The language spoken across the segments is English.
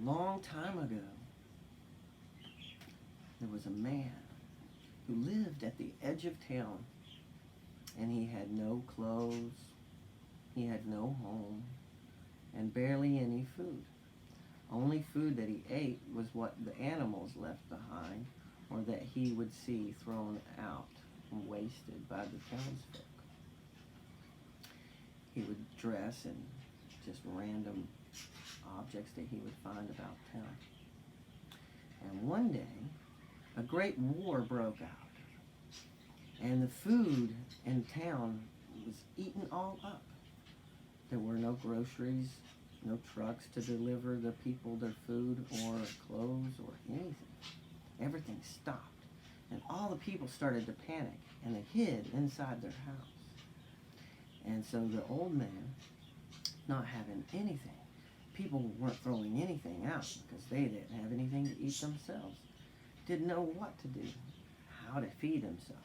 long time ago, there was a man who lived at the edge of town, and he had no clothes, he had no home, and barely any food. Only food that he ate was what the animals left behind, or that he would see thrown out and wasted by the townsfolk. He would dress in just random objects that he would find about town. And one day, a great war broke out, and the food in town was eaten all up. There were no groceries, no trucks to deliver the people their food or clothes or anything. Everything stopped, and all the people started to panic, and they hid inside their house. And so the old man, not having anything, people weren't throwing anything out because they didn't have anything to eat themselves, didn't know what to do, how to feed himself.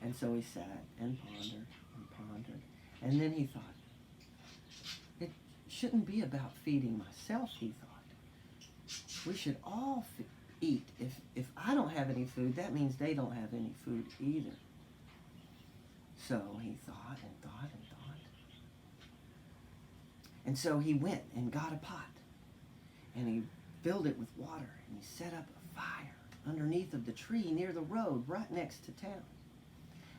And so he sat and pondered, and then he thought, it shouldn't be about feeding myself, he thought. We should all eat. If I don't have any food, that means they don't have any food either. So he thought and thought and thought. And so he went and got a pot, and he filled it with water, and he set up a fire underneath of the tree near the road right next to town.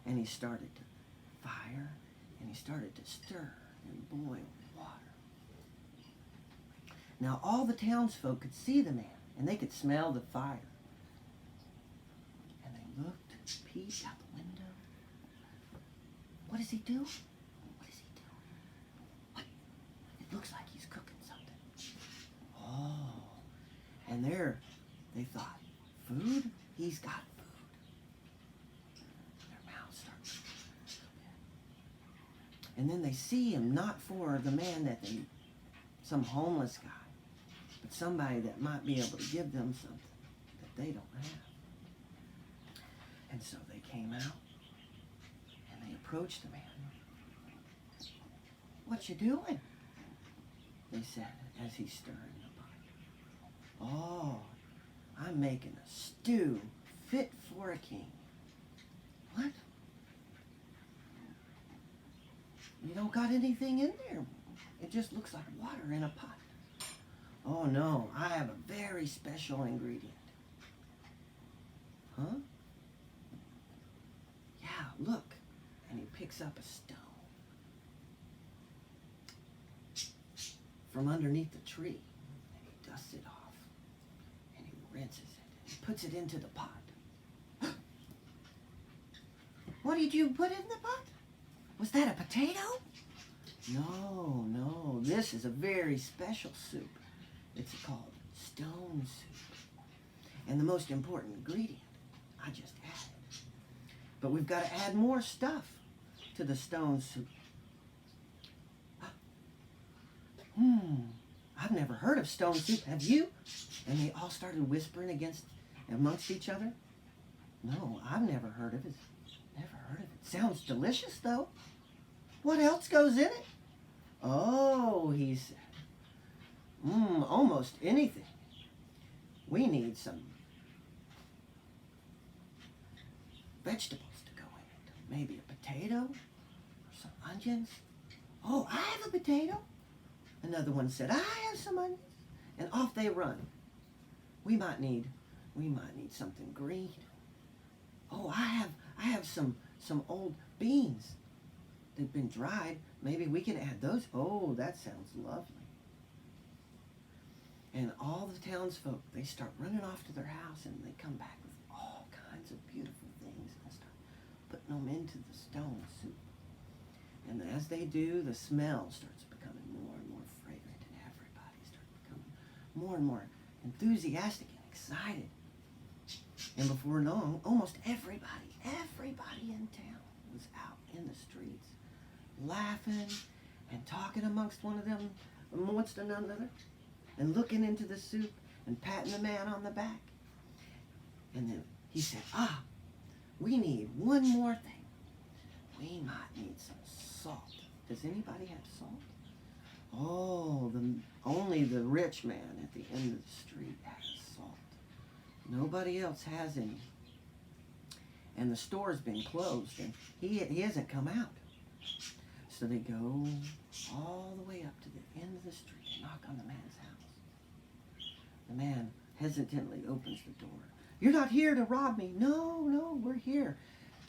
And he started to fire, and he started to stir and boil water. Now all the townsfolk could see the man, and they could smell the fire. And they looked, peeped out the window. What is he doing? What is he doing? What? It looks like he's cooking something. Oh, and there they thought, food? He's got food. Their mouths start moving a little bit. And then they see him, not for the man that some homeless guy, but somebody that might be able to give them something that they don't have. And so they came out, and they approached the man. What you doing? They said as he's stirring the pot. Oh, I'm making a stew fit for a king. What? You don't got anything in there. It just looks like water in a pot. Oh no, I have a very special ingredient. Huh? Yeah, look. And he picks up a stone from underneath the tree, and he dusts it off, and he rinses it, and puts it into the pot. What did you put in the pot? Was that a potato? No, this is a very special soup. It's called stone soup. And the most important ingredient, I just added. But we've got to add more stuff to the stone soup. I've never heard of stone soup. Have you? And they all started whispering amongst each other. No, I've never heard of it. Never heard of it. Sounds delicious, though. What else goes in it? Oh, he said. Almost anything. We need some vegetables to go in it. Maybe a potato or some onions. Oh, I have a potato. Another one said, I have some onions. And off they run. We might need something green. Oh, I have some old beans. They've been dried. Maybe we can add those. Oh, that sounds lovely. And all the townsfolk, they start running off to their house, and they come back with all kinds of beautiful things and start putting them into the stone soup. And as they do, the smell starts becoming more and more fragrant, and everybody starts becoming more and more enthusiastic and excited. And before long, almost everybody in town was out in the streets, laughing and talking amongst another, and looking into the soup and patting the man on the back. And then he said, we need one more thing. We might need some salt. Does anybody have salt? Oh, only the rich man at the end of the street has salt. Nobody else has any. And the store's been closed, and he hasn't come out. So they go all the way up to the end of the street and knock on the man's house. The man hesitantly opens the door. You're not here to rob me. No, no, we're here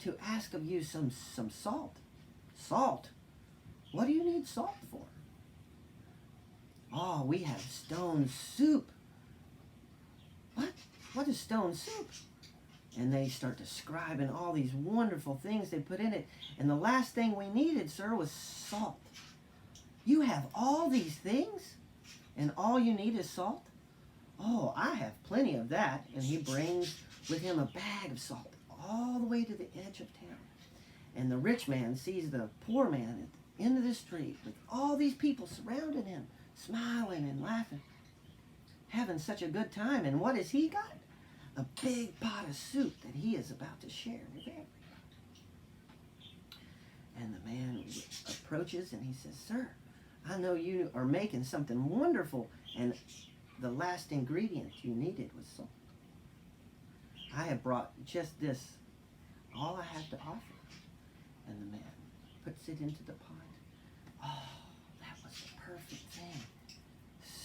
to ask of you some salt. Salt? What do you need salt for? Oh, we have stone soup. What? What is stone soup? And they start describing all these wonderful things they put in it. And the last thing we needed, sir, was salt. You have all these things? And all you need is salt? Oh, I have plenty of that. And he brings with him a bag of salt all the way to the edge of town. And the rich man sees the poor man at the end of the street with all these people surrounding him, smiling and laughing, having such a good time. And what has he got? A big pot of soup that he is about to share with everybody. And the man approaches and he says, Sir, I know you are making something wonderful, and the last ingredient you needed was salt. I have brought just this, all I have to offer. And the man puts it into the pot. Oh, that was the perfect thing.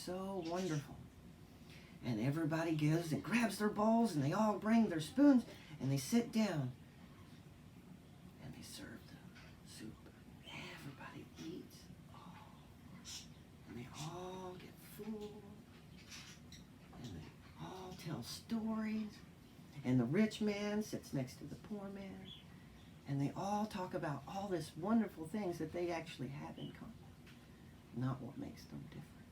So wonderful. And everybody goes and grabs their bowls, and they all bring their spoons, and they sit down. And they serve the soup. Everybody eats. Oh, and they all get full. And they all tell stories. And the rich man sits next to the poor man. And they all talk about all this wonderful things that they actually have in common. Not what makes them different.